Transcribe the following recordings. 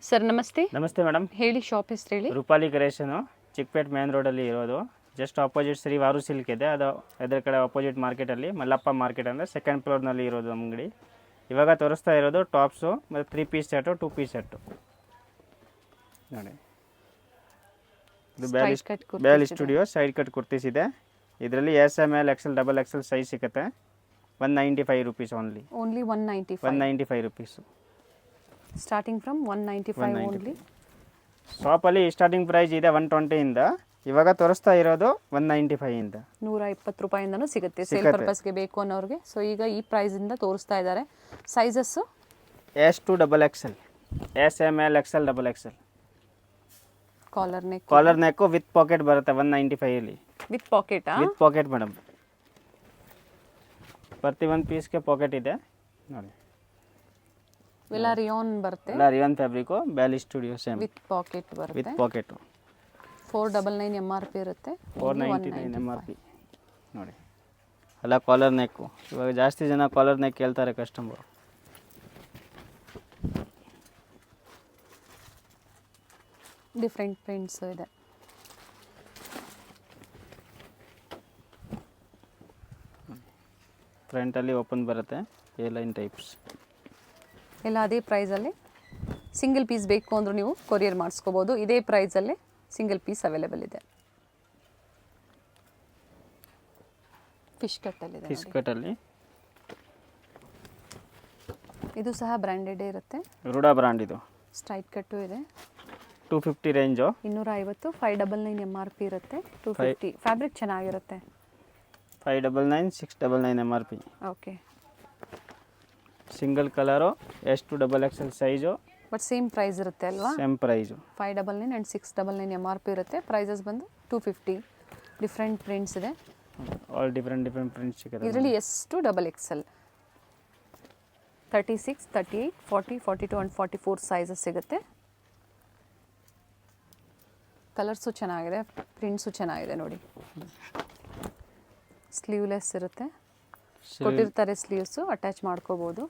Sir ನಮಸ್ತೆ. ನಮಸ್ತೆ madam. ಹೇಳಿ, ಶಾಪ್ ಹೆಸರು ಹೇಳಿ. ರೂಪಾಲಿ ಕ್ರಿಯೇಷನು, ಚಿಕ್ಕಪೇಟೆ ಮೇನ್ ರೋಡಲ್ಲಿ ಇರೋದು. ಜಸ್ಟ್ ಆಪೋಸಿಟ್ ಶ್ರೀ ವಾರು ಸಿಲ್ಕ್ ಇದೆ, ಅದು ಎದುರು ಕಡೆ ಆಪೋಸಿಟ್ ಮಾರ್ಕೆಟಲ್ಲಿ ಮಲ್ಲಪ್ಪ ಮಾರ್ಕೆಟ್ ಅಂದರೆ ಸೆಕೆಂಡ್ ಫ್ಲೋರ್ನಲ್ಲಿ ಇರೋದು ಅಂಗಡಿ. ಇವಾಗ ತೋರಿಸ್ತಾ ಇರೋದು ಟಾಪ್ಸು ಮತ್ತು 3 ಪೀಸ್ ಸೆಟ್ಟು, 2 ಪೀಸ್ ಸೆಟ್ಟು ನೋಡಿ. ಇದು ಬ್ಯಾಲಿ ಸ್ಟುಡಿಯೋ ಸೈಡ್ ಕಟ್ ಕುರ್ತೀಸ್ ಇದೆ. ಇದರಲ್ಲಿ SML XL XXL ಸೈಜ್ ಸಿಗುತ್ತೆ. 195 rupees only 195 rupees. Starting from 195 only. ಶಾಪಲ್ಲಿ ಸ್ಟಾರ್ಟಿಂಗ್ ಪ್ರೈಸ್ ಇದೆ 120 ಇಂದ. ಇವಾಗ ತೋರಿಸ್ತಾ ಇರೋದು 195 ಇಂದ. 120 ರೂಪಾಯಿಂದನೂ ಸಿಗುತ್ತೆ ಸೇಲ್ ಪರ್ಪಸ್ಗೆ ಬೇಕು ಅನ್ನೋರಿಗೆ. ಸೊ ಈಗ ಈ ಪ್ರೈಸ್ ಇಂದ ತೋರಿಸ್ತಾ ಇದ್ದಾರೆ. Sizes S to XXL, SML XL XXL. Collar neck with pocket ಬರುತ್ತೆ 195 ಅಲ್ಲಿ. With pocket madam. ಪ್ರತಿ ಒಂದು ಪೀಸ್ಗೆ ಪಾಕೆಟ್ ಇದೆ ನೋಡಿ. ಎಲ್ಲ ರಿಯಾನ್ ಬರುತ್ತೆ, ಎಲ್ಲ ರಿಯಾನ್ ಫ್ಯಾಬ್ರಿಕ್. ಬ್ಯಾಲಿ ಸ್ಟುಡಿಯೋ ಸೇಮ್ ವಿತ್ ಪಾಕೆಟ್ ಬರುತ್ತೆ. ವಿತ್ ಪಾಕೆಟ್ 499 MRP ಇರುತ್ತೆ. 499 MRP ನೋಡಿ. ಎಲ್ಲ ಕಾಲರ್ ನೆಕ್ಕು. ಇವಾಗ ಜಾಸ್ತಿ ಜನ ಕಾಲರ್ ನೆಕ್ ಕೇಳ್ತಾರೆ ಕಸ್ಟಮರ್. ಡಿಫ್ರೆಂಟ್ ಪ್ರಿಂಟ್ಸ್ ಇದೆ. ಫ್ರಂಟಲ್ಲಿ ಓಪನ್ ಬರುತ್ತೆ, ಎ ಲೈನ್ ಟೈಪ್ಸ್. ಎಲ್ಲ ಅದೇ ಪ್ರೈಸಲ್ಲಿ. ಸಿಂಗಲ್ ಪೀಸ್ ಬೇಕು ಅಂದರೂ ನೀವು ಕೊರಿಯರ್ ಮಾಡಿಸ್ಕೋಬೋದು. ಇದೇ ಪ್ರೈಸಲ್ಲಿ ಸಿಂಗಲ್ ಪೀಸ್ ಅವೈಲೇಬಲ್ ಇದೆ. ಫಿಶ್ ಕಟ್ಟಲ್ಲಿ ಇದು ಸಹ ಬ್ರ್ಯಾಂಡೆಡ್ ಇರುತ್ತೆ. ರೂಢಾ ಬ್ರ್ಯಾಂಡ್. ಇದು ಸ್ಟ್ರೈಟ್ ಕಟ್ಟು ಇದೆ. 250 ರೇಂಜು. 250. 599 MRP ಇರುತ್ತೆ. 250. ಫ್ಯಾಬ್ರಿಕ್ ಚೆನ್ನಾಗಿರುತ್ತೆ. 599, 699 MRP. Okay. Single colour, S to XXL size. But same price ಇರುತ್ತೆ ಅಲ್ವಾ? Same price. 599 ಆ್ಯಂಡ್ 699 MRP ಇರುತ್ತೆ. ಪ್ರೈಸಸ್ ಬಂದು 250. ಡಿಫ್ರೆಂಟ್ ಪ್ರಿಂಟ್ಸ್ ಇದೆ. ಆಲ್ ಡಿಫ್ರೆಂಟ್ ಪ್ರಿಂಟ್ಸ್ ಸಿಗುತ್ತೆ. ಇದರಲ್ಲಿ S to XXL 36, 38, 40, 42 and 44 sizes ಸಿಗುತ್ತೆ. ಕಲರ್ಸು ಚೆನ್ನಾಗಿದೆ, ಪ್ರಿಂಟ್ಸು ಚೆನ್ನಾಗಿದೆ ನೋಡಿ. ಸ್ಲೀವ್ಲೆಸ್ ಇರುತ್ತೆ. ಕೊಟ್ಟಿರ್ತಾರೆ ಸ್ಲೀವ್ಸು, ಅಟ್ಯಾಚ್ ಮಾಡ್ಕೋಬೋದು.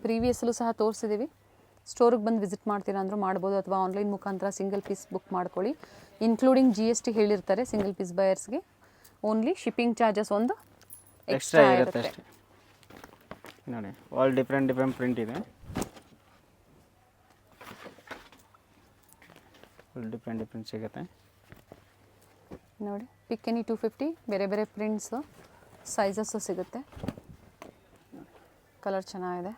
ಪ್ರೀವಿಯಸ್ಸಲ್ಲೂ ಸಹ ತೋರಿಸಿದ್ದೀವಿ. ಸ್ಟೋರಿಗೆ ಬಂದು ವಿಸಿಟ್ ಮಾಡ್ತೀರಾ ಅಂದರೂ ಮಾಡ್ಬೋದು, ಅಥವಾ ಆನ್ಲೈನ್ ಮುಖಾಂತರ ಸಿಂಗಲ್ ಪೀಸ್ ಬುಕ್ ಮಾಡ್ಕೊಳ್ಳಿ. ಇನ್ಕ್ಲೂಡಿಂಗ್ GST ಹೇಳಿರ್ತಾರೆ ಸಿಂಗಲ್ ಪೀಸ್ ಬಯರ್ಸ್ಗೆ. ಓನ್ಲಿ ಶಿಪ್ಪಿಂಗ್ ಚಾರ್ಜಸ್ ಒಂದು ಎಕ್ಸ್ಟ್ರಾ ಇರುತ್ತೆ ನೋಡಿ. ಆಲ್ ಡಿಫ್ರೆಂಟ್ ಪ್ರಿಂಟ್ ಇದೆ. ಡಿಫ್ರೆಂಟ್ ಸಿಗುತ್ತೆ ನೋಡಿ. Pick any 250. ಬೇರೆ ಬೇರೆ ಪ್ರಿಂಟ್ಸು, ಸೈಜಸ್ಸು ಸಿಗುತ್ತೆ. ಕಲರ್ ಚೆನ್ನಾಗಿದೆ.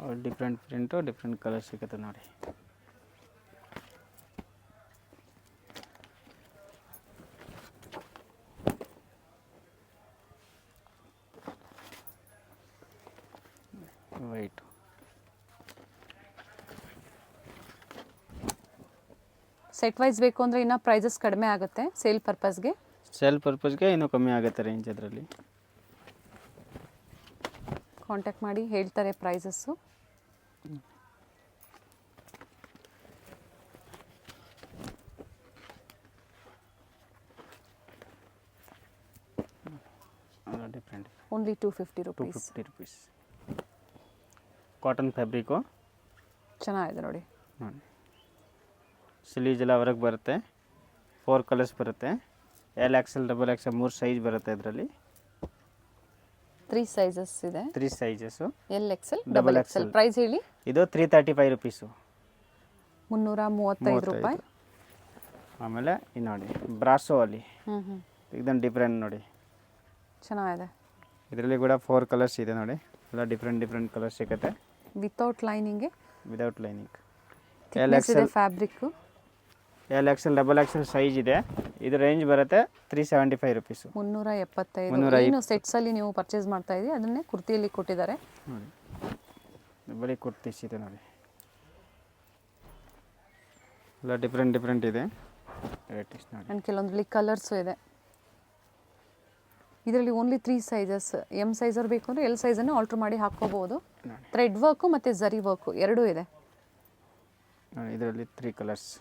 All different print, different colour ಸಿಗುತ್ತೆ ನೋಡಿ. ವೈಟ್. ಸೆಟ್ ವೈಸ್ ಬೇಕು ಅಂದರೆ ಇನ್ನೂ ಪ್ರೈಸಸ್ ಕಡಿಮೆ ಆಗುತ್ತೆ. ಸೇಲ್ ಪರ್ಪಸ್ಗೆ ಇನ್ನೂ ಕಮ್ಮಿ ಆಗುತ್ತೆ ರೇಂಜ್. ಅದರಲ್ಲಿ ಕಾಂಟ್ಯಾಕ್ಟ್ ಮಾಡಿ, ಹೇಳ್ತಾರೆ prices. Different. Only 250 rupees. Cotton fabric ಚೆನ್ನಾಗಿದೆ ನೋಡಿ. ಸ್ಲೀವ್ಸ್ ಎಲ್ಲ ಹೊರಗೆ ಬರುತ್ತೆ. 4 ಕಲರ್ಸ್ ಬರುತ್ತೆ. L XL XXL 3 ಸೈಜ್ ಬರುತ್ತೆ. ಇದರಲ್ಲಿ 3 ಸೈಜಸ್ ಇದೆ. 3 sizes. L XL XXL. Price ಹೇಳಿ. ಇದು 335 rupees. 335 ರೂಪಾಯಿ. ಆಮೇಲೆ ಇದು ನೋಡಿ, ಬ್ರಾಸೋ ಅಲ್ಲಿ ಇದೊಂದು ಡಿಫ್ರೆಂಟ್ ನೋಡಿ, ಚೆನ್ನಾಗಿದೆ. ಇದರಲ್ಲಿ ಕೂಡ 4 ಕಲರ್ಸ್ ಇದೆ ನೋಡಿ. ಎಲ್ಲ ಡಿಫ್ರೆಂಟ್ ಕಲರ್ಸ್ ಸಿಗುತ್ತೆ. Without lining. L XL fabric. L XL XXL size ಇದೆ. ಇದು ರೇಂಜ್ ಬರುತ್ತೆ 375 rupees. 375. ಏನು ಸೆಟ್ಸಲ್ಲಿ ನೀವು ಪರ್ಚೇಸ್ ಮಾಡ್ತಾ ಇದ್ದೀವಿ ಅದನ್ನೇ ಕುರ್ತಿಯಲ್ಲಿ ಕೊಟ್ಟಿದ್ದಾರೆ ನೋಡಿ. ಬರೀ ಕುರ್ತೀಸ್ ಇದೆ ನೋಡಿ. ಎಲ್ಲ ಡಿಫ್ರೆಂಟ್ ಇದೆ ವೆರೈಟೀಸ್ ನೋಡಿ. ಆ್ಯಂಡ್ ಕೆಲವೊಂದರಲ್ಲಿ ಕಲರ್ಸು ಇದೆ. ಇದರಲ್ಲಿ ಓನ್ಲಿ 3 ಸೈಜಸ್. M ಸೈಜರ್ ಬೇಕು ಅಂದರೆ L ಸೈಜನ್ನು ಆಲ್ಟ್ರ್ ಮಾಡಿ ಹಾಕ್ಕೋಬೋದು. ಥ್ರೆಡ್ ವರ್ಕು ಮತ್ತು ಝರಿ ವರ್ಕು ಎರಡೂ ಇದೆ. ಇದರಲ್ಲಿ 3 ಕಲರ್ಸ್.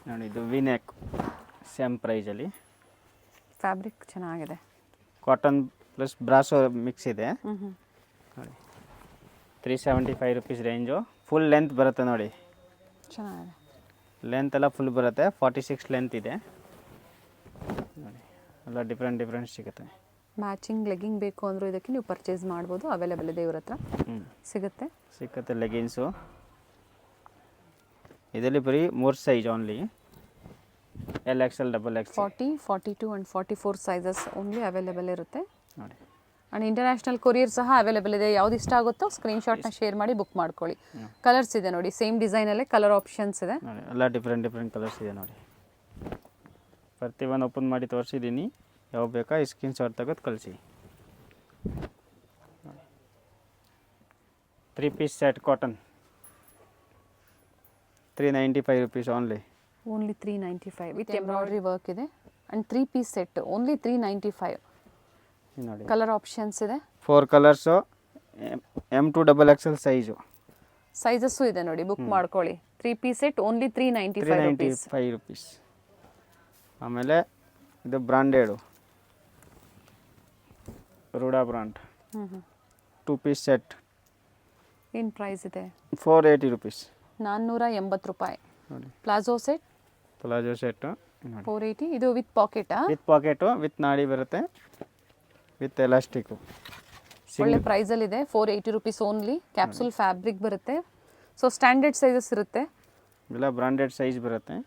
ನೋಡಿ, ಇದು ವಿ ನೆಕ್ ಸೇಮ್ ಪ್ರೈಸಲ್ಲಿ. ಫ್ಯಾಬ್ರಿಕ್ ಚೆನ್ನಾಗಿದೆ. ಕಾಟನ್ ಪ್ಲಸ್ ಬ್ರಾಸೋ ಮಿಕ್ಸ್ ಇದೆ ಹ್ಞೂ ಹ್ಞೂ ನೋಡಿ. 375 ರುಪೀಸ್ ರೇಂಜು. ಫುಲ್ ಲೆಂತ್ ಬರುತ್ತೆ ನೋಡಿ, ಚೆನ್ನಾಗಿದೆ. ಲೆಂತ್ ಎಲ್ಲ ಫುಲ್ ಬರುತ್ತೆ. 46 ಲೆಂತ್ ಇದೆ ನೋಡಿ. ಎಲ್ಲ ಡಿಫ್ರೆಂಟ್ ಸಿಗುತ್ತೆ. ಮ್ಯಾಚಿಂಗ್ ಲೆಗ್ಗಿಂಗ್ ಬೇಕು ಅಂದರೂ ಇದಕ್ಕೆ ನೀವು ಪರ್ಚೇಸ್ ಮಾಡ್ಬೋದು. ಅವೈಲೇಬಲ್ ಇದೆ ಇವ್ರ ಹತ್ರ, ಸಿಗುತ್ತೆ ಲೆಗಿನ್ಸು. ಇದರಲ್ಲಿ ಬರೀ 3 size only, XL, XXL. 40, 42 and 44 sizes only available ಇರುತ್ತೆ ನೋಡಿ. ಆ್ಯಂಡ್ ಇಂಟರ್ನ್ಯಾಷನಲ್ ಕೊರಿಯರ್ ಸಹ ಅವೈಲೇಬಲ್ ಇದೆ. ಯಾವ್ದು ಇಷ್ಟ ಆಗುತ್ತೋ ಸ್ಕ್ರೀನ್ಶಾಟ್ನ ಶೇರ್ ಮಾಡಿ ಬುಕ್ ಮಾಡ್ಕೊಳ್ಳಿ. ಕಲರ್ಸ್ ಇದೆ ನೋಡಿ, ಸೇಮ್ ಡಿಸೈನಲ್ಲೇ ಕಲರ್ ಆಪ್ಷನ್ಸ್ ಇದೆ ನೋಡಿ. ಎಲ್ಲ ಡಿಫ್ರೆಂಟ್ ಕಲರ್ಸ್ ಇದೆ ನೋಡಿ. ಪ್ರತಿಯೊಂದು ಓಪನ್ ಮಾಡಿ ತೋರಿಸಿದ್ದೀನಿ. ಯಾವ ಬೇಕಾ ಈ ಸ್ಕ್ರೀನ್ಶಾಟ್ ತೆಗೆದು ಕಳಿಸಿ. 3 piece set cotton, 395 rupees only. 395 with embroidery work ಇದೆ. And 3 piece set only 395. ನೋಡಿ, ಕಲರ್ ಆಪ್ಷನ್ಸ್ ಇದೆ, 4 colours, M to XXL size. Sizes ಇದೆ ನೋಡಿ, ಬುಕ್ ಮಾಡ್ಕೊಳ್ಳಿ. 3 ಪೀಸ್ ಸೆಟ್ ಓನ್ಲಿ 395 ರುಪೀಸ್. ಆಮೇಲೆ ಇದು ಬ್ರಾಂಡೆಡು ರೂಡಾ ಬ್ರಾಂಡ್ 2 ಪೀಸ್ ಸೆಟ್. ಏನು ಪ್ರೈಸ್ ಇದೆ? 480 ರುಪೀಸ್. 480 ರೂಪಾಯಿ. ನೋಡಿ, ಪ್ಲಾಜೋ ಸೆಟ್ ಸೆಟ್ಟು 480. ಇದು ವಿತ್ ಪಾಕೆಟಾ? ವಿತ್ ಪಾಕೆಟು, ವಿತ್ ನಾಡಿ ಬರುತ್ತೆ, ವಿತ್ ಎಲಾಸ್ಟಿಕ್ಕು. ಒಳ್ಳೆ ಪ್ರೈಸಲ್ಲಿದೆ. 480 ರುಪೀಸ್ ಓನ್ಲಿ. ಕ್ಯಾಪ್ಸೂಲ್ ಫ್ಯಾಬ್ರಿಕ್ ಬರುತ್ತೆ. ಸೊ ಸ್ಟ್ಯಾಂಡರ್ಡ್ ಸೈಜಸ್ ಇರುತ್ತೆ, ಎಲ್ಲ ಬ್ರಾಂಡೆಡ್ ಸೈಜ್ ಬರುತ್ತೆ.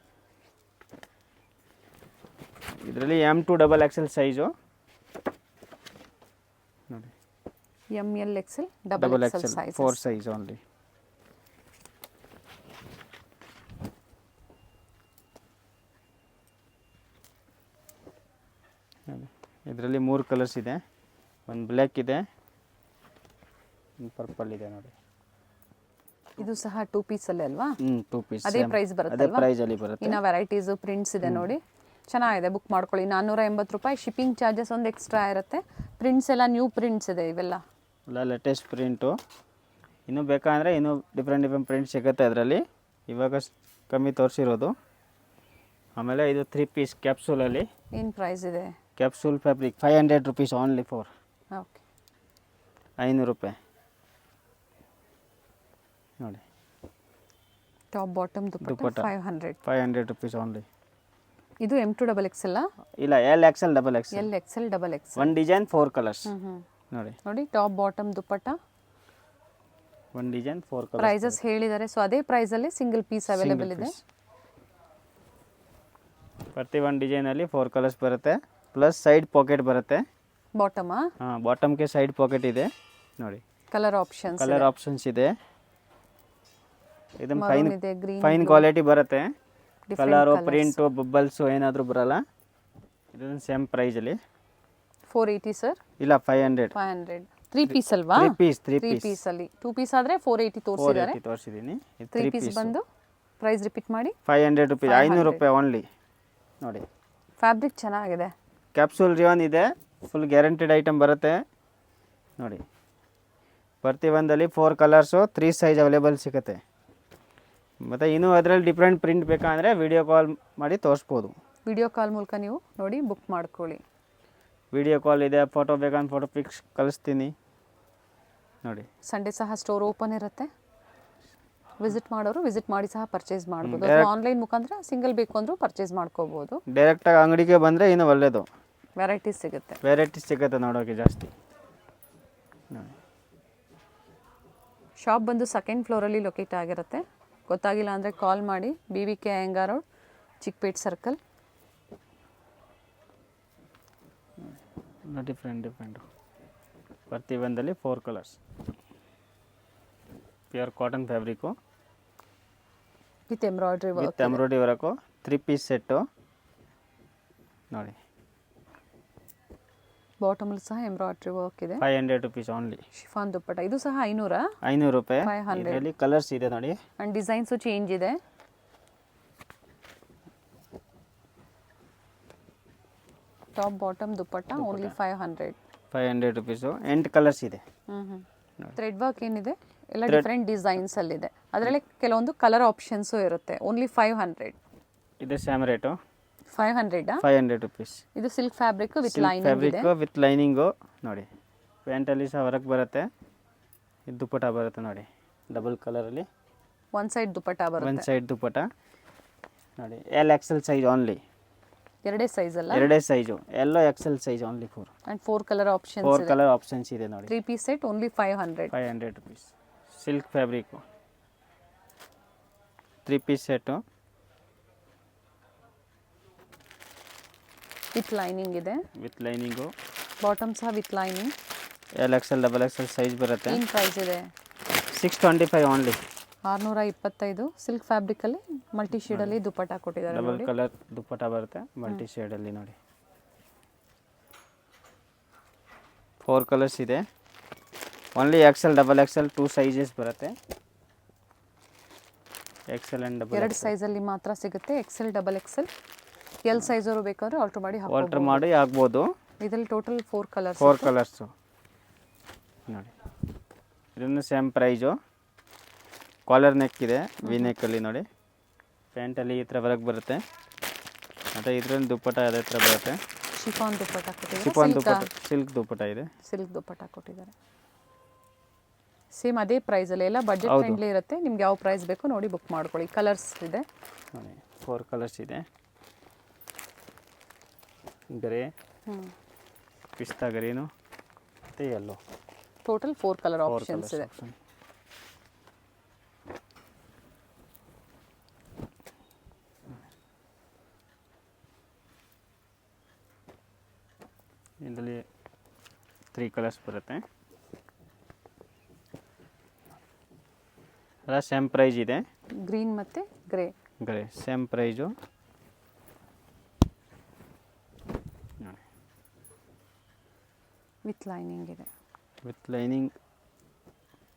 ಇದರಲ್ಲಿ M to XXL ಸೈಜು ನೋಡಿ. ML, XL, XXL size, 4 size only. ಇದರಲ್ಲಿ 3 ಕಲರ್ಸ್ ಇದೆ. ಒಂದು ಬ್ಲ್ಯಾಕ್ ಇದೆ, ಒಂದು ಪರ್ಪಲ್ ಇದೆ ನೋಡಿ. ಇದು ಸಹ 2 ಪೀಸಲ್ಲೇ ಅಲ್ವಾ? 2 ಪೀಸ್ ಅದೇ ಪ್ರೈಸ್ ಬರುತ್ತೆ ಅದೇ ಅಲ್ವಾ? ಪ್ರೈಸಲ್ಲಿ ಬರುತ್ತೆ. ಇನ್ನು ವೆರೈಟೀಸ್ ಪ್ರಿಂಟ್ಸ್ ಇದೆ ನೋಡಿ, ಚೆನ್ನಾಗಿದೆ. ಬುಕ್ ಮಾಡ್ಕೊಳ್ಳಿ. 480 ರೂಪಾಯಿ. ಶಿಪ್ಪಿಂಗ್ ಚಾರ್ಜಸ್ ಒಂದು ಎಕ್ಸ್ಟ್ರಾ ಇರುತ್ತೆ. ಪ್ರಿಂಟ್ಸ್ ಎಲ್ಲ ನ್ಯೂ ಪ್ರಿಂಟ್ಸ್ ಇದೆ ಇವೆಲ್ಲ, ಎಲ್ಲ ಲೇಟೆಸ್ಟ್ ಪ್ರಿಂಟು. ಇನ್ನೂ ಬೇಕಂದರೆ ಇನ್ನೂ ಡಿಫ್ರೆಂಟ್ ಪ್ರಿಂಟ್ ಸಿಗುತ್ತೆ ಅದರಲ್ಲಿ. ಇವಾಗ ಕಮ್ಮಿ ತೋರಿಸಿರೋದು. ಆಮೇಲೆ ಇದು 3 ಪೀಸ್ ಕ್ಯಾಪ್ಸೂಲಲ್ಲಿ. ಏನು ಪ್ರೈಸ್ ಇದೆ? Capsule fabric 500 rupees only. Okay, 500 ರೂಪಾಯಿ ನೋಡಿ. ಟಾಪ್ ಬಾಟಮ್ ದುಪ್ಪಟ್ಟ 500 ರುಪೀಸ್ ಓನ್ಲಿ. ಇದು M to XXL? ಇಲ್ಲ, XL, XXL. XL, XXL. ಒಂದು ಡಿಸೈನ್ 4 ಕಲರ್ಸ್ ನೋಡಿ. ನೋಡಿ, ಟಾಪ್ ಬಾಟಮ್ ದುಪ್ಪಟ್ಟ, ಒಂದು ಡಿಸೈನ್ 4 ಕಲರ್ಸ್. ಪ್ರೈಸಸ್ ಹೇಳಿದ್ದಾರೆ. ಸೊ ಅದೇ ಪ್ರೈಸಲ್ಲಿ ಸಿಂಗಲ್ ಪೀಸ್ ಅವೈಲೇಬಲ್ ಇದೆ. ಪ್ರತಿ ಒಂದು ಡಿಸೈನಲ್ಲಿ 4 ಕಲರ್ಸ್ ಬರುತ್ತೆ, ಪ್ಲಸ್ ಸೈಡ್ ಪಾಕೆಟ್ ಬರುತ್ತೆ. ಬಾಟಮಾ? ಹಾಂ, ಬಾಟಮ್ಗೆ ಸೈಡ್ ಪಾಕೆಟ್ ಇದೆ ನೋಡಿ. ಕಲರ್ ಆಪ್ಷನ್ಸ್ ಇದೆ. ಇದು ಇದೆ, ಗ್ರೀನ್, ಫೈನ್ ಕ್ವಾಲಿಟಿ ಬರುತ್ತೆ. ಕಲರು, ಪ್ರಿಂಟು, ಬಬ್ಬಲ್ಸು ಏನಾದರೂ ಬರಲ್ಲ. ಇದೊಂದು ಸೇಮ್ ಪ್ರೈಸಲ್ಲಿ 480 ಸರ್? ಇಲ್ಲ, 500. 3 ಪೀಸ್ ಅಲ್ವಾ? 3 ಪೀಸ್ ಅಲ್ಲಿ 2 ಪೀಸ್ ಆದರೆ 480 ತೋರಿಸಿದ್ದಾರೆ. ತೋರಿಸಿದ್ದೀನಿ. 3 ಪೀಸ್ ಬಂದು ಪ್ರೈಸ್ ರಿಪೀಟ್ ಮಾಡಿ. 500 ರುಪೀಸ್, 500 ರೂಪಾಯಿ ಓನ್ಲಿ ನೋಡಿ. ಫ್ಯಾಬ್ರಿಕ್ ಚೆನ್ನಾಗಿದೆ. ಕ್ಯಾಪ್ಸೂಲ್ ರಿಯಾನ್ ಇದೆ, ಫುಲ್ ಗ್ಯಾರಂಟಿಡ್ ಐಟಮ್ ಬರುತ್ತೆ ನೋಡಿ. ಪ್ರತಿಯೊಂದಲ್ಲಿ 4 ಕಲರ್ಸು, 3 ಸೈಜ್ ಅವೈಲೇಬಲ್ ಸಿಗುತ್ತೆ. ಮತ್ತು ಇನ್ನೂ ಅದರಲ್ಲಿ ಡಿಫ್ರೆಂಟ್ ಪ್ರಿಂಟ್ ಬೇಕಂದರೆ ವಿಡಿಯೋ ಕಾಲ್ ಮಾಡಿ ತೋರಿಸ್ಬೋದು. ವಿಡಿಯೋ ಕಾಲ್ ಮೂಲಕ ನೀವು ನೋಡಿ ಬುಕ್ ಮಾಡ್ಕೊಳ್ಳಿ. ವಿಡಿಯೋ ಕಾಲ್ ಇದೆ, ಫೋಟೋ ಬೇಕಂದ್ರೆ ಫೋಟೋ ಪಿಕ್ಸ್ ಕಳಿಸ್ತೀನಿ ನೋಡಿ. ಸಂಡೇ ಸಹ ಸ್ಟೋರ್ ಓಪನ್ ಇರುತ್ತೆ. ವಿಸಿಟ್ ಮಾಡೋರು ವಿಸಿಟ್ ಮಾಡಿ ಸಹ ಪರ್ಚೇಸ್ ಮಾಡ್ಬೋದು. ಆನ್ಲೈನ್ ಮುಖಾಂತರ ಸಿಂಗಲ್ ಬೇಕು ಅಂದರೂ ಪರ್ಚೇಸ್ ಮಾಡ್ಕೋಬೋದು. ಡೈರೆಕ್ಟಾಗಿ ಅಂಗಡಿಗೆ ಬಂದರೆ ಇನ್ನೂ ಒಳ್ಳೆಯದು. ವೆರೈಟೀಸ್ ಸಿಗುತ್ತೆ ನೋಡೋಕ್ಕೆ ಜಾಸ್ತಿ ನೋಡಿ. ಶಾಪ್ ಬಂದು 2nd ಫ್ಲೋರಲ್ಲಿ ಲೊಕೇಟ್ ಆಗಿರುತ್ತೆ. ಗೊತ್ತಾಗಿಲ್ಲ ಅಂದರೆ ಕಾಲ್ ಮಾಡಿ. BVK Iyengar road, Chickpet circle. Different ಪ್ರತಿಯೊಂದಲ್ಲಿ 4 colours. Pure cotton fabric with embroidery work. 3 piece set ನೋಡಿ. ಬಾಟಮಲ್ಲಿ ಸಹ ಎಂಬ್ರಾಯ್ಡ್ರಿ ವರ್ಕ್ ಇದೆ. 500 ರುಪೀಸ್ ಓನ್ಲಿ. ಶಿಫಾನ್ ದುಪ್ಪಟ್ಟ. ಇದು ಸಹ 500 ರೂಪಾಯಿ. 500. ಇದರಲ್ಲಿ ಕಲರ್ಸ್ ಇದೆ ನೋಡಿ. ಆ್ಯಂಡ್ ಡಿಸೈನ್ಸು ಚೇಂಜ್ ಇದೆ. ಟಾಪ್ ಬಾಟಮ್ ದುಪ್ಪಟ್ಟ ಓನ್ಲಿ 500 ರುಪೀಸು. 8 ಕಲರ್ಸ್ ಇದೆ. ಥ್ರೆಡ್ ವರ್ಕ್ ಏನಿದೆ ಎಲ್ಲ ಡಿಫ್ರೆಂಟ್ ಡಿಸೈನ್ಸಲ್ಲಿದೆ. ಅದರಲ್ಲಿ ಕೆಲವೊಂದು ಕಲರ್ ಆಪ್ಷನ್ಸು ಇರುತ್ತೆ. ಓನ್ಲಿ 500. ಇದು ಸೇಮ್ ರೇಟು. 500 500 ರುಪೀಸ್. ಇದು ಸಿಲ್ಕ್ ಫ್ಯಾಬ್ರಿಕ್ ವಿತ್ ಲೈನಿಂಗ್ ಇದೆ. ಫ್ಯಾಬ್ರಿಕ್ ವಿತ್ ಲೈನಿಂಗು ನೋಡಿ. ಪ್ಯಾಂಟಲ್ಲಿ ಸಹ ಹೊರಗೆ ಬರುತ್ತೆ. ಇದು ದುಪ್ಪಟ ಬರುತ್ತೆ ನೋಡಿ, ಡಬಲ್ ಕಲರಲ್ಲಿ. ಒನ್ ಸೈಡ್ ದುಪಟ್ಟ ಬರುತ್ತೆ. ಒನ್ ಸೈಡ್ ದುಪ್ಪಟ ನೋಡಿ. L XL size only. ಎರಡೇ ಸೈಜ್ ಅಲ್ಲ? ಎರಡೇ ಸೈಜು. ಎಲ್ಲೋ XL size only 4. And 4 colour options 4 colour options ಇದೆ ನೋಡಿ. 3 piece set only 500. 500 rupees. Silk fabric 3 piece set with lining ಇದೆ. With lining. ಬಾಟಮ್ ಸಹ with lining. L XL double XL size ಬರುತ್ತೆ. ಏನು ಪ್ರೈಸ್ ಇದೆ? 625 ಓನ್ಲಿ. 625. ಸಿಲ್ಕ್ ಫ್ಯಾಬ್ರಿಕಲ್ಲಿ multi ಶೇಡಲ್ಲಿ ದುಪಟ್ಟ ಕೊಟ್ಟಿದ್ದಾರೆ ಡಬಲ್ ನೋಡಿ. ಕಲರ್ ದುಪ್ಪಟ ಬರುತ್ತೆ ಮಲ್ಟಿ ಶೇಡಲ್ಲಿ ನೋಡಿ. 4 ಕಲರ್ಸ್ ಇದೆ. Only XL double XL 2 sizes ಬರುತ್ತೆ. XL ಆ್ಯಂಡ್ ಡಬಲ್ ಎರಡು ಸೈಜಲ್ಲಿ ಮಾತ್ರ ಸಿಗುತ್ತೆ. XL double XL. L size ಅವರು ಬೇಕಾದ್ರೆ ಆಲ್ಟರ್ ಮಾಡಿ ಆಲ್ಟರ್ ಮಾಡಿ ಆಗ್ಬೋದು. ಇದರಲ್ಲಿ ಟೋಟಲ್ 4 ಕಲರ್ಸ್. 4 ಕಲರ್ಸು ನೋಡಿ. ಇದನ್ನು ಸೇಮ್ ಪ್ರೈಜು. ಕಾಲರ್ ನೆಕ್ ಇದೆ, ವಿ ನೆಕ್ಕಲ್ಲಿ ನೋಡಿ. ಪ್ಯಾಂಟಲ್ಲಿ ಈ ಥರ ಹೊರಗೆ ಬರುತ್ತೆ. ಮತ್ತು ಇದರಲ್ಲಿ ದುಪ್ಪಟ ಅದೇ ಥರ ಬರುತ್ತೆ. ಶಿಫಾನ್ ದುಪ್ಪಟ್ಟ ಕೊಟ್ಟಿದ್ದಾರೆ. ಶಿಫಾನ್ ದುಪ್ಪಟ, ಸಿಲ್ಕ್ ದುಪ್ಪಟ ಇದೆ. ಸಿಲ್ಕ್ ದುಪ್ಪಟ್ಟ ಕೊಟ್ಟಿದ್ದಾರೆ. ಸೇಮ್ ಅದೇ ಪ್ರೈಸಲ್ಲಿ ಎಲ್ಲ ಬಜೆಟ್ ಫ್ರೆಂಡ್ಲಿ ಇರುತ್ತೆ. ನಿಮ್ಗೆ ಯಾವ ಪ್ರೈಸ್ ಬೇಕೋ ನೋಡಿ ಬುಕ್ ಮಾಡ್ಕೊಳ್ಳಿ. ಕಲರ್ಸ್ ಇದೆ ನೋಡಿ. 4 ಕಲರ್ಸ್ ಇದೆ. ಗ್ರೇ, ಪಿಸ್ತಾ ಗ್ರೀನು ಮತ್ತು ಯೆಲ್ಲೋ. ಟೋಟಲ್ 4 ಕಲರ್ ಆಪ್ಷನ್ಸ್ ಇದೆ. ಇದರಲ್ಲಿ 3 ಕಲರ್ಸ್ ಬರುತ್ತೆ. ಅಲ್ಲ ಸೇಮ್ ಪ್ರೈಸ್ ಇದೆ. ಗ್ರೀನ್ ಮತ್ತು grey. Grey same price. With lining ಇದೆ. With lining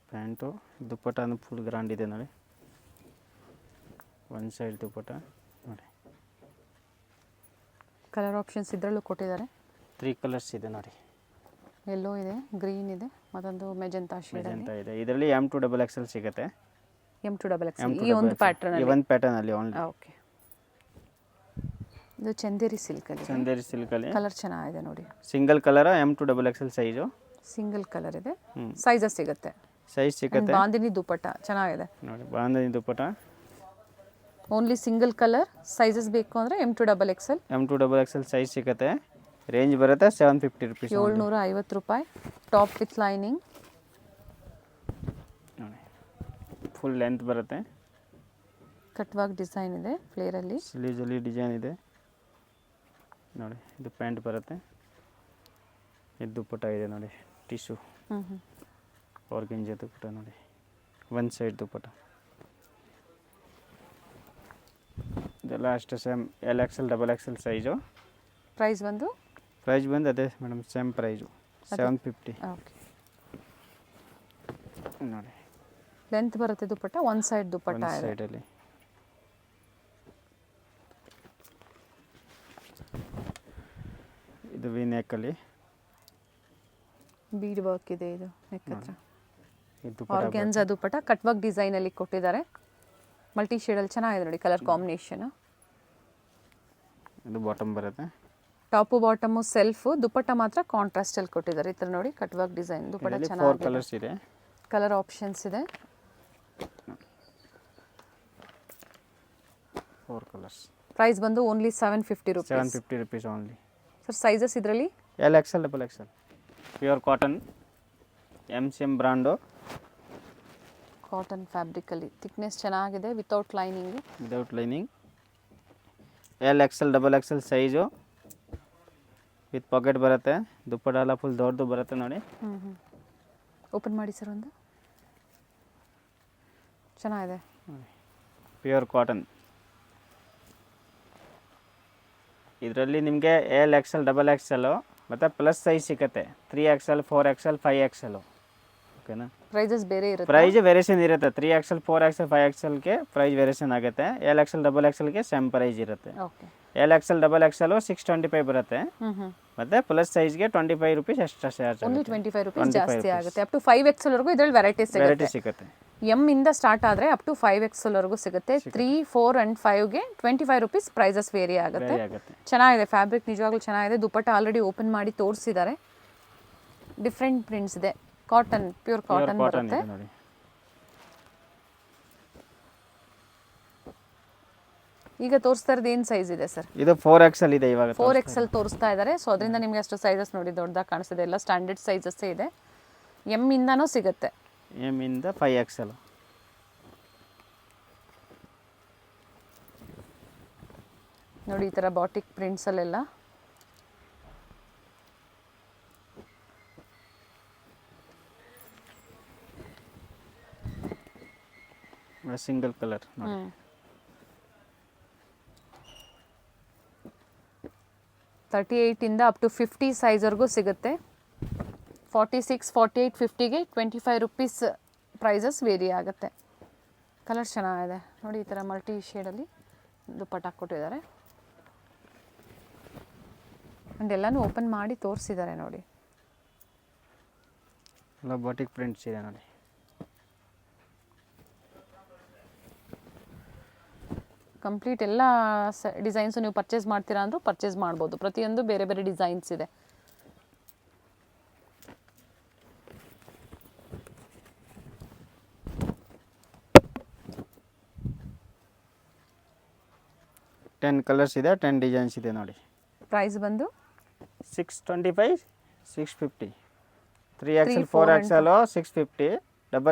pant. Dupatta full grand ಇದೆ ನೋಡಿ. ಒನ್ ಸೈಡ್ ದುಪ್ಪಟ ನೋಡಿ. ಕಲರ್ ಆಪ್ಷನ್ಸ್ ಇದರಲ್ಲೂ ಕೊಟ್ಟಿದ್ದಾರೆ. 3 ಕಲರ್ಸ್ ಇದೆ ನೋಡಿ. ಯೆಲ್ಲೋ ಇದೆ, ಗ್ರೀನ್ ಇದೆ, ಮತ್ತೊಂದು ಮೆಜೆಂಟಾ ಶೇಡ್ ಅಂತ ಇದೆ. ಇದರಲ್ಲಿ M2 ಡಬಲ್ XL ಸಿಗುತ್ತೆ. M2 ಡಬಲ್ XL ಈ ಒಂದು ಪ್ಯಾಟರ್ನ್ ಈ ಒಂದು ಪ್ಯಾಟರ್ನ್ ಅಲ್ಲಿ ಓನ್ಲಿ. ಓಕೆ. ಇದು ಚಂದೇರಿ ಸಿಲ್ಕ್ ಅಲ್ಲಿ. ಚಂದೇರಿ ಸಿಲ್ಕ್ ಅಲ್ಲಿ ಕಲರ್ ಚೆನ್ನಾಗಿದೆ ನೋಡಿ. Single colour M2 double XL size. Single colour ಇದೆ. ಸೈಜಸ್ ಸಿಗುತ್ತೆ. ಸೈಜ್ ಸಿಗುತ್ತೆ. ಬಾಂದಿನಿ ದುಪ್ಪಟ್ಟ ಚೆನ್ನಾಗಿದೆ ನೋಡಿ. Bandhani dupatta only single colour. Sizes ಬೇಕು ಅಂದರೆ M2 double XL. M2 double XL size ಸಿಗುತ್ತೆ. ರೇಂಜ್ ಬರುತ್ತೆ 750 ರುಪೀಸ್. 750 ರೂಪಾಯಿ. ಟಾಪ್ ವಿತ್ ಲೈನಿಂಗ್ ನೋಡಿ. ಫುಲ್ ಲೆಂತ್ ಬರುತ್ತೆ. ಕಟ್ ವರ್ಕ್ ಡಿಸೈನ್ ಇದೆ ಫ್ಲೇರಲ್ಲಿ. ಸ್ಲೀವ್ಸಲ್ಲಿ ಡಿಸೈನ್ ಇದೆ ನೋಡಿ. ಇದು ಪ್ಯಾಂಟ್ ಬರುತ್ತೆ. ಇದು ದುಪ್ಪಟ್ಟ ಇದೆ ನೋಡಿ. ಟಿಶ್ಯೂ ಆರ್ಗೆಂಜಾ ದುಪ್ಪಟ್ಟ ನೋಡಿ. One side dupatta. ಇದೆಲ್ಲ ಅಷ್ಟೇ same L XL double XL size. Price ಬಂದು ಅದೇ ಮೇಡಮ್ ಸೇಮ್ ಪ್ರೈಸು 750. ಓಕೆ ನೋಡಿ. ಲೆಂತ್ ಬರುತ್ತೆ ದುಪ್ಪಟ್ಟ. ಒನ್ ಸೈಡ್ ದುಪ್ಪಟ್ಟ ಇದೆ. ಸೈಡಲ್ಲಿ ಇದು ವಿ ನೆಕ್ಕಲ್ಲಿ ಬೀಡ್ ವರ್ಕ್ ಇದೆ. ಇದು ನೆಕ್ ಹತ್ರ ಇದು ಆರ್ಗ್ಯಾನ್ಸಾ ದುಪ್ಪಟ್ಟ ಕಟ್ ವರ್ಕ್ ಡಿಸೈನಲ್ಲಿ ಕೊಟ್ಟಿದ್ದಾರೆ. ಮಲ್ಟಿ ಶೇಡಲ್ಲಿ ಚೆನ್ನಾಗಿದೆ ನೋಡಿ ಕಲರ್ ಕಾಂಬಿನೇಷನ್. ಇದು ಬಾಟಮ್ ಬರುತ್ತೆ. Top bottom self. ದುಪ್ಪಟ್ಟ ಮಾತ್ರ ಕಾಂಟ್ರಾಸ್ಟಲ್ಲಿ ಕೊಟ್ಟಿದ್ದಾರೆ. ಈ ಥರ ನೋಡಿ ಕಟ್ ವರ್ಕ್ ಡಿಸೈನ್ ದುಪ್ಪಟ್ಟ 4 ಚೆನ್ನಾಗಿದೆ. ಕಲರ್ಸ್ ಇದೆ. ಕಲರ್ ಆಪ್ಷನ್ಸ್ ಇದೆ. 4 ಕಲರ್ಸ್. ಪ್ರೈಸ್ ಬಂದು only 750 rupees. 750 rupees only. Sir sizes ಇದರಲ್ಲಿ L XL double XL. Pure cotton MCM brand. Cotton ಫ್ಯಾಬ್ರಿಕಲ್ಲಿ ಥಿಕ್ನೆಸ್ ಚೆನ್ನಾಗಿದೆ. Without lining. Without lining. L XL double XL size with pocket ಬರುತ್ತೆ. ದುಪ್ಪಟ ಎಲ್ಲ full ದೊಡ್ಡದು ಬರುತ್ತೆ ನೋಡಿ. ಓಪನ್ ಮಾಡಿ ಸರ್ ಒಂದು. ಚೆನ್ನಾಗಿದೆ. Pure cotton. ಇದರಲ್ಲಿ ನಿಮಗೆ ಎಲ್ XL ಡಬಲ್ XL ಮತ್ತು ಪ್ಲಸ್ ಸೈಜ್ ಸಿಗುತ್ತೆ. 3XL 4XL 5XL. ಓಕೆನಾ. ಪ್ರೈಸಸ್ ಬೇರೆ ಇರುತ್ತೆ. ಪ್ರೈಸ್ ವೇರಿಯೇಷನ್ ಇರುತ್ತೆ. 3XL 4XL 5XLಗೆ ಪ್ರೈಸ್ ವೇರಿಯೇಷನ್ ಆಗುತ್ತೆ. ಎಲ್ XL ಡಬಲ್ XLಗೆ ಸೇಮ್ ಪ್ರೈಸ್ ಇರುತ್ತೆ. Okay. L XL double XL 625 ಬರುತ್ತೆ. ಮತ್ತು ಪ್ಲಸ್ ಸೈಜ್ಗೆ 25 rupees extra charge. Only 25 rupees ಜಾಸ್ತಿ ಆಗುತ್ತೆ. ಅಪ್ ಟು 5XL ವರೆಗೂ ಇದರಲ್ಲಿ ವೆರೈಟಿ ಸಿಗುತ್ತೆ. ಇಂದ ಸ್ಟಾರ್ಟ್ ಆದರೆ ಅಪ್ ಟು 5XL ವರೆಗೂ ಸಿಗುತ್ತೆ. 3, 4 ಆ್ಯಂಡ್ 5ಗೆ 25 ರುಪೀಸ್ ಪ್ರೈಸಸ್ ವೇರಿ ಆಗುತ್ತೆ. ಚೆನ್ನಾಗಿದೆ ಫ್ಯಾಬ್ರಿಕ್, ನಿಜವಾಗ್ಲೂ ಚೆನ್ನಾಗಿದೆ. ದುಪ್ಪಟ್ಟ ಆಲ್ರೆಡಿ ಓಪನ್ ಮಾಡಿ ತೋರಿಸಿದ್ದಾರೆ. ಡಿಫ್ರೆಂಟ್ ಪ್ರಿಂಟ್ಸ್ ಇದೆ. ಕಾಟನ್, ಪ್ಯೂರ್ ಕಾಟನ್ ಬರುತ್ತೆ. ನೋಡಿ ಈಗ ತೋರಿಸ್ತಾ ಇರೋದು ಏನು ಸೈಜ್ ಇದೆ ಸರ್? ಇದು 4XL ಇದೆ ಇವಾಗ. 4XL ತೋರಿಸ್ತಾ ಇದ್ದಾರೆ. ಸೊ ಅದರಿಂದ ನಿಮಗೆ ಅಷ್ಟು ಸೈಜಸ್ ನೋಡಿ ದೊಡ್ಡದಾಗಿ ಕಾಣಿಸ್ತಿದೆ. ಎಲ್ಲ ಸ್ಟ್ಯಾಂಡರ್ಡ್ ಸೈಜಸ್ಸೇ ಇದೆ. ಇಂದನೂ ಸಿಗುತ್ತೆ. ಇಂದ 5XL. ನೋಡಿ ಈ ಥರ ಬಾಟಿಕ್ ಪ್ರಿಂಟ್ಸಲ್ಲೆಲ್ಲ ಸಿಂಗಲ್ ಕಲರ್. 38 ಇಂದ ಅಪ್ ಟು 50 ಸೈಜ್ವರೆಗೂ ಸಿಗುತ್ತೆ. 46, 48, 50ಗೆ 25 ರುಪೀಸ್ ಪ್ರೈಸಸ್ ವೇರಿ ಆಗುತ್ತೆ. ಕಲರ್ ಚೆನ್ನಾಗಿದೆ ನೋಡಿ. ಈ ಥರ ಮಲ್ಟಿ ಶೇಡಲ್ಲಿ ದುಪ್ಪಟ್ಟ ಹಾಕ್ಕೊಟ್ಟಿದ್ದಾರೆ. ಆ್ಯಂಡ್ ಎಲ್ಲನೂ ಓಪನ್ ಮಾಡಿ ತೋರಿಸಿದ್ದಾರೆ ನೋಡಿ. ಎಲ್ಲ ಬಾಟಿಕ್ ಪ್ರಿಂಟ್ಸ್ ಇದೆ ನೋಡಿ. ಕಂಪ್ಲೀಟ್ ಎಲ್ಲ ಡಿಸೈನ್ಸು ನೀವು ಪರ್ಚೇಸ್ ಮಾಡ್ತೀರಾ ಅಂದರೂ ಪರ್ಚೇಸ್ ಮಾಡ್ಬೋದು. ಪ್ರತಿಯೊಂದು ಬೇರೆ ಬೇರೆ ಡಿಸೈನ್ಸ್ ಇದೆ. ಟೆನ್ ಕಲರ್ಸ್ ಇದೆ, 10 ಡಿಸೈನ್ಸ್ ಇದೆ ನೋಡಿ. ಪ್ರೈಸ್ ಬಂದು 625, 650. 3XL, 4XL 650,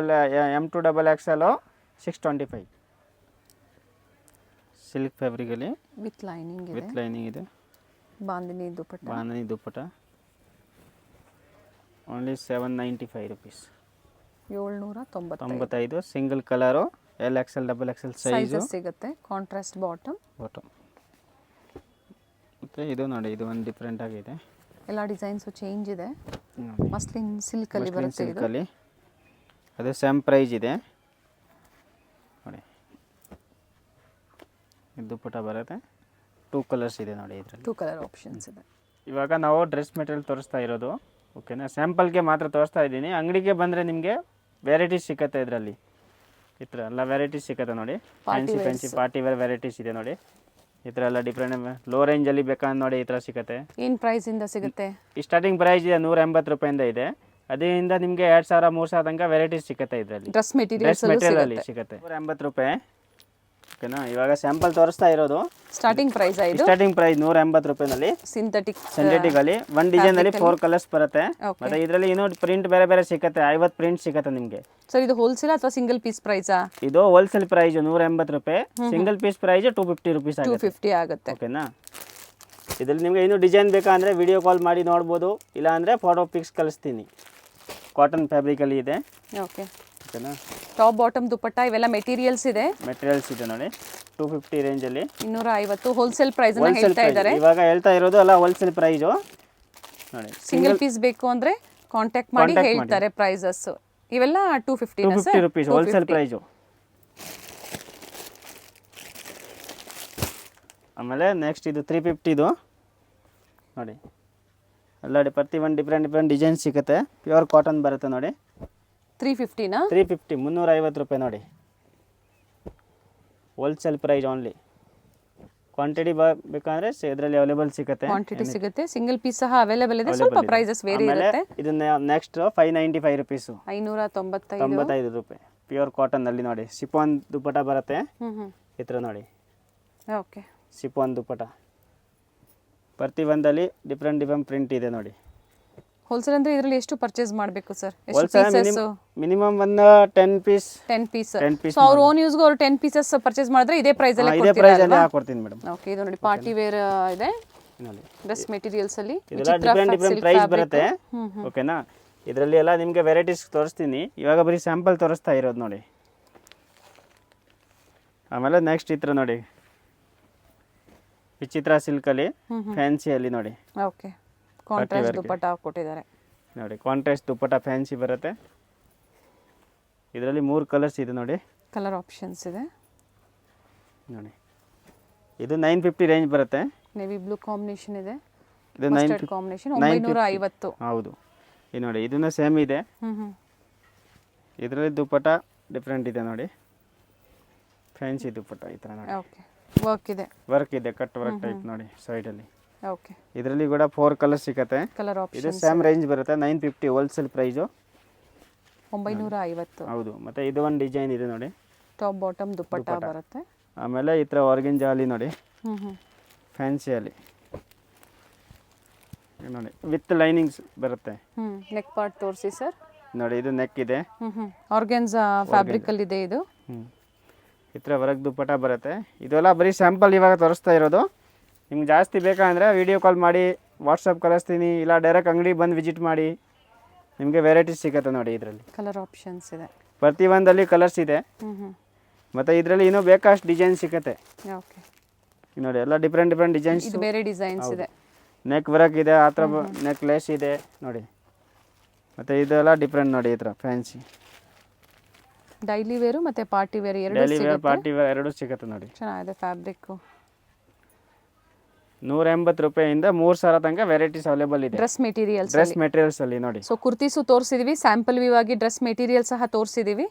M2 XXL 625. Silk ಫ್ಯಾಬ್ರಿಕಲ್ಲಿ ವಿತ್ ಲೈನಿಂಗ್ ಇದೆ. Bandhani dupatta only 795 rupees. 795. Single colour, LXL, XXL size ಸಿಗುತ್ತೆ. Contrast bottom. ಮತ್ತು ಇದು ನೋಡಿ, ಇದು ಒಂದು ಡಿಫ್ರೆಂಟ್ ಆಗಿದೆ. ಎಲ್ಲ ಡಿಸೈನ್ಸು ಚೇಂಜ್ ಇದೆ. ಮಸ್ಲಿನ್ ಸಿಲ್ಕಲ್ಲಿ ಬರುತ್ತೆ. ಸಿಲ್ಕಲ್ಲಿ ಅದು ಸೇಮ್ ಪ್ರೈಸ್ ಇದೆ ನೋಡಿ. ಇದು ದುಪ್ಪಟ್ಟ ಬರುತ್ತೆ. 2 ಕಲರ್ಸ್ ಇದೆ ನೋಡಿ. ಇದರಲ್ಲಿ 2 ಕಲರ್ ಆಪ್ಷನ್ಸ್ ಇದೆ. ಇವಾಗ ನಾವು ಡ್ರೆಸ್ ಮೆಟೀರಿಯಲ್ ತೋರಿಸ್ತಾ ಇರೋದು, ಓಕೆನಾ. ಸ್ಯಾಂಪಲ್ಗೆ ಮಾತ್ರ ತೋರಿಸ್ತಾ ಇದ್ದೀನಿ. ಅಂಗಡಿಗೆ ಬಂದರೆ ನಿಮಗೆ ವೆರೈಟೀಸ್ ಸಿಗುತ್ತೆ. ಇದರಲ್ಲಿ ಈ ಥರ ಎಲ್ಲ ವೆರೈಟೀಸ್ ಸಿಗುತ್ತೆ ನೋಡಿ. ಫ್ಯಾನ್ಸಿ ಪಾರ್ಟಿ ವೇರ್ ವೆರೈಟೀಸ್ ಇದೆ ನೋಡಿ. ಈ ಥರ ಎಲ್ಲ ಡಿಫ್ರೆಂಟ್ ಲೋ ರೇಂಜಲ್ಲಿ ಬೇಕಂದ್ರೆ ನೋಡಿ ಈ ಥರ ಸಿಗುತ್ತೆ. ಏನು ಪ್ರೈಸಿಂದ ಸಿಗುತ್ತೆ? ಈ ಸ್ಟಾರ್ಟಿಂಗ್ ಪ್ರೈಸ್ ಇದೆ 180 ರೂಪಾಯಿಂದ ಇದೆ. ಅದರಿಂದ ನಿಮಗೆ 2000, 3000 ತನಕ ವೆರೈಟೀಸ್ ಸಿಗುತ್ತೆ. ಇದರಲ್ಲಿ ಡ್ರೆಸ್ ಮೆಟೀರಿಯಲ್ ಅಲ್ಲಿ ಸಿಗುತ್ತೆ. 180 ರೂಪಾಯಿ, ಓಕೆನಾ. ಇವಾಗ ಸ್ಯಾಂಪಲ್ ತೋರಿಸ್ತಾ ಇರೋದು. ಸ್ಟಾರ್ಟಿಂಗ್ ಪ್ರೈಸ್ 180 ರೂಪಾಯಿನಲ್ಲಿ ಸಿಂಥೆಟಿಕ್ ಅಲ್ಲಿ ಒಂದು ಡಿಸೈನ್ ಅಲ್ಲಿ 4 ಕಲರ್ಸ್ ಬರುತ್ತೆ. ಮತ್ತೆ ಇದರಲ್ಲಿ ಇನ್ನೂ ಪ್ರಿಂಟ್ ಬೇರೆ ಬೇರೆ ಸಿಗುತ್ತೆ. 50 ಪ್ರಿಂಟ್ ಸಿಗುತ್ತೆ ನಿಮಗೆ. ಸರ್ ಇದು ಹೋಲ್ಸೇಲ್ ಅಥವಾ ಸಿಂಗಲ್ ಪೀಸ್ ಪ್ರೈಸಾ? ಇದು ಹೋಲ್ಸೇಲ್ ಪ್ರೈಸ್ 180 ರೂಪಾಯಿ. ಸಿಂಗಲ್ ಪೀಸ್ ಪ್ರೈಸ್ 250 ರುಪೀಸ್ ಆಗುತ್ತೆ. 250 ಆಗುತ್ತೆ, ಓಕೆನಾ. ಇದರಲ್ಲಿ ನಿಮಗೆ ಇನ್ನೂ ಡಿಸೈನ್ ಬೇಕಂದ್ರೆ ವಿಡಿಯೋ ಕಾಲ್ ಮಾಡಿ ನೋಡ್ಬೋದು. ಇಲ್ಲ ಅಂದರೆ ಫೋಟೋ ಪಿಕ್ಸ್ ಕಳಿಸ್ತೀನಿ. ಕಾಟನ್ ಫ್ಯಾಬ್ರಿಕಲ್ಲಿ ಇದೆ. ಓಕೆ, ಓಕೆನಾ. ಟಾಪ್ ಬಾಟಮ್ ದುಪ್ಪಟ್ಟ ಇವೆಲ್ಲ ಮೆಟೀರಿಯಲ್ಸ್ ಇದೆ ನೋಡಿ. 250 ರೇಂಜಲ್ಲಿ 250 ಹೋಲ್ಸೇಲ್ ಪ್ರೈಸ್ ಅನ್ನು ಹೇಳ್ತಾ ಇದ್ದಾರೆ. ಇವಾಗ ಹೇಳ್ತಾ ಇರೋದು ಅಲ್ಲ ಹೋಲ್ಸೇಲ್ ಪ್ರೈಸ್ ನೋಡಿ. ಸಿಂಗಲ್ ಪೀಸ್ ಬೇಕು ಅಂದ್ರೆ ಕಾಂಟ್ಯಾಕ್ಟ್ ಮಾಡಿ ಹೇಳ್ತಾರೆ ಪ್ರೈಸಸ್. ಇವೆಲ್ಲ 250 ರೂಪೀಸ್ ಹೋಲ್ಸೇಲ್ ಪ್ರೈಸ್. ಆಮೇಲೆ ನೆಕ್ಸ್ಟ್ ಇದು 350 ಇದು ನೋಡಿ. ಎಲ್ಲ ಪ್ರತಿ ಒಂದು ಡಿಫ್ರೆಂಟ್ ಡಿಸೈನ್ ಸಿಗುತ್ತೆ. ಪ್ಯೂರ್ ಕಾಟನ್ ಬರುತ್ತೆ ನೋಡಿ. 350 350 ರೂಪಾಯಿ ನೋಡಿ. Wholesale price only. ಕ್ವಾಂಟಿಟಿ ಬೇಕಂದ್ರೆ ಇದರಲ್ಲಿ ಅವೈಲೇಬಲ್ ಸಿಗುತ್ತೆ. ಕ್ವಾಂಟಿಟಿ ಸಿಗುತ್ತೆ. ಸಿಂಗಲ್ ಪೀಸ್ ಸಹ ಅವೈಲೇಬಲ್ ಇದೆ. ಸ್ವಲ್ಪ ಪ್ರೈಸಸ್ ವೇರಿ ಇರುತ್ತೆ. ಇದು ನೆಕ್ಸ್ಟ್ 595 ರೂಪೀಸ್. 595 ರೂಪಾಯಿ. ಪ್ಯೂರ್ ಕಾಟನ್ ಅಲ್ಲಿ ನೋಡಿ. ಶಿಫಾನ್ ದುಪ್ಪಟ್ಟ ಬರುತ್ತೆ. ಈ ಥರ ನೋಡಿ. ಓಕೆ, ಶಿಫಾನ್ ದುಪ್ಪಟ್ಟ ಪ್ರತಿ ಒಂದಲ್ಲಿ ಡಿಫ್ರೆಂಟ್ ಪ್ರಿಂಟ್ ಇದೆ ನೋಡಿ. ಹೋಲ್ಸೇಲ್ ಅಂದ್ರೆ ಇದರಲ್ಲಿ ಎಷ್ಟು ಪರ್ಚೇಸ್ ಮಾಡಬೇಕು ಸರ್? ಮಿನಿಮಮ್ ಒಂದು 10 ಪೀಸ್. ಸೊ ಅವ್ರ ಓನ್ ಯೂಸ್ಗೆ ಅವರು 10 ಪೀಸಸ್ ಪರ್ಚೇಸ್ ಮಾಡಿದ್ರೆ ಇದೇ ಪ್ರೈಸ್ ಅಲ್ಲಿ ಕೊಡ್ತೀನಿ ಮೇಡಮ್. ಓಕೆ, ಇದು ನೋಡಿ ಪಾರ್ಟಿ ವೇರ್ ಇದೆ ನೋಡಿ. ಡ್ರೆಸ್ ಮೆಟೀರಿಯಲ್ಸ್ ಅಲ್ಲಿ ಇದೆಲ್ಲ ಡಿಫ್ರೆಂಟ್ ಪ್ರೈಸ್ ಬರುತ್ತೆ. ಓಕೆನಾ. ಇದರಲ್ಲಿ ಎಲ್ಲ ನಿಮಗೆ ವೆರೈಟೀಸ್ ತೋರಿಸ್ತೀನಿ. ಇವಾಗ ಬರೀ ಸ್ಯಾಂಪಲ್ ತೋರಿಸ್ತಾ ಇರೋದು ನೋಡಿ. ಆಮೇಲೆ ನೆಕ್ಸ್ಟ್ ಈ ಥರ ನೋಡಿ. ವಿಚಿತ್ರ ಸಿಲ್ಕಲ್ಲಿ ಫ್ಯಾನ್ಸಿಯಲ್ಲಿ ನೋಡಿ. ಓಕೆ, ಕಾಂಟ್ರಾಸ್ಟ್ ದುಪ್ಪಟ್ಟ ಕೊಟ್ಟಿದ್ದಾರೆ ನೋಡಿ. ಕಾಂಟ್ರಾಸ್ಟ್ ದುಪ್ಪಟ್ಟ ಫ್ಯಾನ್ಸಿ ಬರುತ್ತೆ. ಇದರಲ್ಲಿ 3 ಕಲರ್ಸ್ ಇದೆ ನೋಡಿ. ಕಲರ್ ಆಪ್ಷನ್ಸ್ ಇದೆ ನೋಡಿ. ಇದು 950 ರೇಂಜ್ ಬರುತ್ತೆ. ನೇವಿ ಬ್ಲೂ ಕಾಂಬಿನೇಷನ್ ಇದೆ. ಇದು 950 ಕಾಂಬಿನೇಷನ್ 950. ಹೌದು. ಈ ನೋಡಿ ಇದನ್ನ ಸೇಮ್ ಇದೆ. ಇದರಲ್ಲಿ ದುಪ್ಪಟ್ಟ ಡಿಫ್ರೆಂಟ್ ಇದೆ ನೋಡಿ, ಫ್ಯಾನ್ಸಿ ದುಪ್ಪಟ್ಟ ಈ ಥರ ನೋಡಿ, ಓಕೆ ವರ್ಕ್ ಇದೆ, ವರ್ಕ್ ಇದೆ, ಕಟ್ ವರ್ಕ್ ಟೈಪ್ ನೋಡಿ ಸೈಡಲ್ಲಿ. ಓಕೆ ಇದರಲ್ಲಿ ಕೂಡ 4 ಕಲರ್ ಸಿಗುತ್ತೆ. ಕಲರ್ ಇದು ಆಪ್ಷನ್ ಸೇಮ್ ರೇಂಜ್ ಬರುತ್ತೆ, 950 ಹೋಲ್ಸೇಲ್ ಪ್ರೈಸು. 950. ಹೌದು. ಮತ್ತು ಇದು ಒಂದು ಡಿಸೈನ್ ಇದೆ ನೋಡಿ, ಟಾಪ್ ಬಾಟಮ್ ದುಪ್ಪಟ್ಟ ಬರುತ್ತೆ. ಆಮೇಲೆ ಈ ಥರ ಹೊರಗಿನ ಜಾಲಿ ನೋಡಿ, ಹ್ಞೂ ಫ್ಯಾನ್ಸಿಯಲ್ಲಿ ನೋಡಿ ವಿತ್ ಲೈನಿಂಗ್ಸ್ ಬರುತ್ತೆ ನೆಕ್ ಪಾರ್ಟ್ ತೋರಿಸಿ ಸರ್. ನೋಡಿ, ಇದು ನೆಕ್ ಇದೆ, ಆರ್ಗೆನ್ಸಾ ಫ್ಯಾಬ್ರಿಕಲ್ಲಿದೆ ಇದು. ಈ ಥರ ವರ್ಕ್ ದುಪ್ಪಟ್ಟ ಬರುತ್ತೆ. ಇದೆಲ್ಲ ಬರೀ ಸ್ಯಾಂಪಲ್ ಇವಾಗ ತೋರಿಸ್ತಾ ಇರೋದು. ನಿಮ್ಗೆ ಜಾಸ್ತಿ ಬೇಕಂದರೆ ವಿಡಿಯೋ ಕಾಲ್ ಮಾಡಿ ವಾಟ್ಸಪ್ ಕಳಿಸ್ತೀನಿ, ಇಲ್ಲ ಡೈರೆಕ್ಟ್ ಅಂಗಡಿ ಬಂದು ವಿಸಿಟ್ ಮಾಡಿ, ನಿಮಗೆ ವೆರೈಟೀಸ್ ಸಿಗುತ್ತೆ ನೋಡಿ. ಇದರಲ್ಲಿ ಕಲರ್ ಆಪ್ಷನ್ಸ್ ಇದೆ, ಪ್ರತಿಯೊಂದಲ್ಲಿ ಕಲರ್ಸ್ ಇದೆ. ಮತ್ತು ಇದರಲ್ಲಿ ಇನ್ನೂ ಬೇಕಷ್ಟು ಡಿಸೈನ್ ಸಿಗುತ್ತೆ. ಓಕೆ ನೋಡಿ, ಎಲ್ಲ ಡಿಫ್ರೆಂಟ್ ಡಿಸೈನ್ಸ್. ಇದು ಬೇರೆ ಡಿಸೈನ್ಸ್ ಇದೆ. ನೆಕ್ ವರ್ಕ್ ಇದೆ, ಆ ಥರ ನೆಕ್ ಲೇಸ್ ಇದೆ ನೋಡಿ. ಮತ್ತು ಇದೆಲ್ಲ ಡಿಫ್ರೆಂಟ್ ನೋಡಿ, ಈ ಥರ ಫ್ಯಾನ್ಸಿ ಡೈಲಿ ವೇರು ಮತ್ತು ಪಾರ್ಟಿ ವೇರ್ ಎರಡು ಡೈಲಿ ವೇರ್ ಸಿಗುತ್ತೆ. ಪಾರ್ಟಿ ವೇರ್ ಎರಡೂ ಸಿಗುತ್ತೆ ನೋಡಿ. ಚೆನ್ನಾಗಿದೆ ಫ್ಯಾಬ್ರಿಕ್ಕು. 180 ರೂಪಾಯಿಂದ 3000 ತನಕ ವೆರೈಟೀಸ್ ಅವೈಲೇಬಲ್ ಇದೆ. ಡ್ರೆಸ್ ಮೆಟೀರಿಯಲ್ಸ್ ಡ್ರೆಸ್ ಮೆಟೀರಿಯಲ್ಸ್ ಅಲ್ಲಿ ನೋಡಿ. ಸೊ ಕುರ್ತೀಸು ತೋರಿಸಿದೀವಿ, ಸ್ಯಾಂಪಲ್ ವ್ಯೂ ಆಗಿ ಡ್ರೆಸ್ ಮೆಟೀರಿಯಲ್ ಸಹ ತೋರಿಸಿದೀವಿ.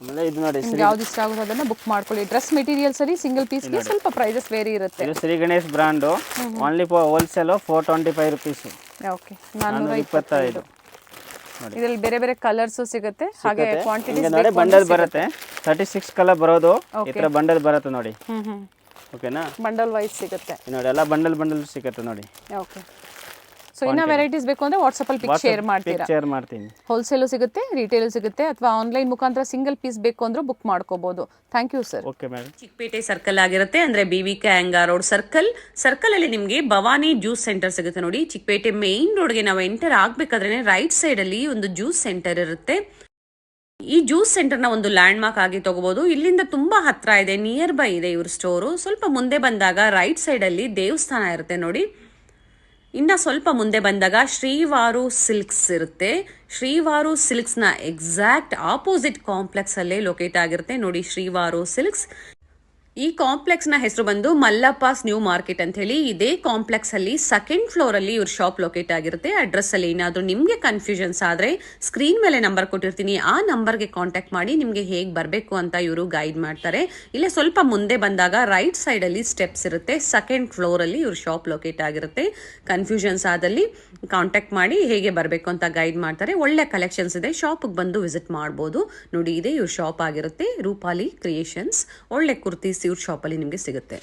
ಆಮೇಲೆ ಇದು ನೋಡಿ, ನಿಮ್ಗೆ ಯಾವ್ದು ಇಷ್ಟ ಆಗುತ್ತೋ ಅದನ್ನ ಬುಕ್ ಮಾಡ್ಕೊಳ್ಳಿ. ಡ್ರೆಸ್ ಮೆಟೀರಿಯಲ್ಸ್ ಅಲ್ಲಿ ಸಿಂಗಲ್ ಪೀಸ್ಗೆ ಸ್ವಲ್ಪ ಪ್ರೈಸಸ್ ವೇರಿ ಇರುತ್ತೆ. ಇದು Shri Ganesh brand, only for wholesale 425 rupees. Okay 425. ಇದರಲ್ಲಿ ಬೇರೆ ಬೇರೆ ಕಲರ್ಸ್ ಸಿಗುತ್ತೆ, ಹಾಗೆ ಕ್ವಾಂಟಿಟಿ ನೋಡಿ. ಬಂಡಲ್ ಬರುತ್ತೆ, 36 ಕಲರ್ ಬರೋದು, ಈ ಥರ ಬಂಡಲ್ ಬರುತ್ತೆ ನೋಡಿ. ಓಕೆನಾ, ಬಂಡಲ್ ವೈಸ್ ಸಿಗುತ್ತೆ ನೋಡಿ, ಎಲ್ಲ ಬಂಡಲ್ ಸಿಗುತ್ತೆ ನೋಡಿ. ಓಕೆ. ಸೊ ಇನ್ನ ವೆರೈಟೀಸ್ ಬೇಕು ಅಂದ್ರೆ ವಾಟ್ಸಪ್ ಅಲ್ಲಿ ಪಿಕ್ ಶೇರ್ ಮಾಡ್ತೀರಾ? ಶೇರ್ ಮಾಡ್ತೀನಿ. ಹೋಲ್ಸೇಲ್ ಸಿಗುತ್ತೆ, ರಿಟೇಲ್ ಸಿಗುತ್ತೆ, ಅಥವಾ ಆನ್ಲೈನ್ ಮುಖಾಂತರ ಸಿಂಗಲ್ ಪೀಸ್ ಬೇಕು ಅಂದ್ರೂ ಬುಕ್ ಮಾಡ್ಕೋಬಹುದು. Thank you sir. Okay madam. Chikkapete circle ಆಗಿರುತ್ತೆ, ಅಂದ್ರೆ BVK ಅಯ್ಯಂಗಾರ್ ರೋಡ್ ಸರ್ಕಲ್ ಅಲ್ಲಿ ನಿಮಗೆ ಭವಾನಿ ಜ್ಯೂಸ್ ಸೆಂಟರ್ ಸಿಗುತ್ತೆ ನೋಡಿ. ಚಿಕ್ಕಪೇಟೆ ಮೇನ್ ರೋಡ್ಗೆ ನಾವು ಎಂಟರ್ ಆಗ್ಬೇಕಾದ್ರೆ ರೈಟ್ ಸೈಡ್ ಅಲ್ಲಿ ಒಂದು ಜ್ಯೂಸ್ ಸೆಂಟರ್ ಇರುತ್ತೆ. ಈ ಜ್ಯೂಸ್ ಸೆಂಟರ್ನ ಒಂದು ಲ್ಯಾಂಡ್ ಮಾರ್ಕ್ ಆಗಿ ತಗೋಬಹುದು. ಇಲ್ಲಿಂದ ತುಂಬಾ ಹತ್ರ ಇದೆ, ನಿಯರ್ ಬೈ ಇದೆ ಇವ್ರ ಸ್ಟೋರು. ಸ್ವಲ್ಪ ಮುಂದೆ ಬಂದಾಗ ರೈಟ್ ಸೈಡ್ ಅಲ್ಲಿ ದೇವಸ್ಥಾನ ಇರುತ್ತೆ ನೋಡಿ. ಇನ್ನ ಸ್ವಲ್ಪ ಮುಂದೆ ಬಂದಾಗ ಶ್ರೀವಾರು ಸಿಲ್ಕ್ಸ್ ಇರುತ್ತೆ. ಶ್ರೀವಾರು ಸಿಲ್ಕ್ಸ್ ನ ಎಕ್ಸಾಕ್ಟ್ ಆಪೋಸಿಟ್ ಕಾಂಪ್ಲೆಕ್ಸ್ ಅಲ್ಲೇ ಲೊಕೇಟ್ ಆಗಿರುತ್ತೆ ನೋಡಿ, ಶ್ರೀವಾರು ಸಿಲ್ಕ್ಸ್. ಈ ಕಾಂಪ್ಲೆಕ್ಸ್ ನ ಹೆಸರು ಬಂದು ಮಲ್ಲಪ್ಪಾಸ್ ನ್ಯೂ ಮಾರ್ಕೆಟ್ ಅಂತ ಹೇಳಿ. ಇದೇ ಕಾಂಪ್ಲೆಕ್ಸ್ ಅಲ್ಲಿ ಸೆಕೆಂಡ್ ಫ್ಲೋರ್ ಅಲ್ಲಿ ಇವ್ರ ಶಾಪ್ ಲೊಕೇಟ್ ಆಗಿರುತ್ತೆ. ಅಡ್ರೆಸ್ ಅಲ್ಲಿ ಏನಾದ್ರೂ ನಿಮ್ಗೆ ಕನ್ಫ್ಯೂಷನ್ಸ್ ಆದ್ರೆ ಸ್ಕ್ರೀನ್ ಮೇಲೆ ನಂಬರ್ ಕೊಟ್ಟಿರ್ತೀನಿ, ಆ ನಂಬರ್ಗೆ ಕಾಂಟ್ಯಾಕ್ಟ್ ಮಾಡಿ ನಿಮ್ಗೆ ಹೇಗ್ ಬರ್ಬೇಕು ಅಂತ ಇವರು ಗೈಡ್ ಮಾಡ್ತಾರೆ. ಇಲ್ಲೇ ಸ್ವಲ್ಪ ಮುಂದೆ ಬಂದಾಗ ರೈಟ್ ಸೈಡ್ ಅಲ್ಲಿ ಸ್ಟೆಪ್ಸ್ ಇರುತ್ತೆ, ಸೆಕೆಂಡ್ ಫ್ಲೋರ್ ಅಲ್ಲಿ ಇವ್ರ ಶಾಪ್ ಲೊಕೇಟ್ ಆಗಿರುತ್ತೆ. ಕನ್ಫ್ಯೂಷನ್ಸ್ ಆದಲ್ಲಿ ಕಾಂಟ್ಯಾಕ್ಟ್ ಮಾಡಿ ಹೇಗೆ ಬರ್ಬೇಕು ಅಂತ ಗೈಡ್ ಮಾಡ್ತಾರೆ. ಒಳ್ಳೆ ಕಲೆಕ್ಷನ್ಸ್ ಇದೆ, ಶಾಪ್ಗೆ ಬಂದು ವಿಸಿಟ್ ಮಾಡ್ಬೋದು ನೋಡಿ. ಇದೇ ಇವ್ರ ಶಾಪ್ ಆಗಿರುತ್ತೆ, ರೂಪಾಲಿ ಕ್ರಿಯೇಷನ್ಸ್. ಒಳ್ಳೆ ಕುರ್ತೀಸ್ ಇವ್ರ ಶಾಪಲ್ಲಿ ನಿಮಗೆ ಸಿಗುತ್ತೆ.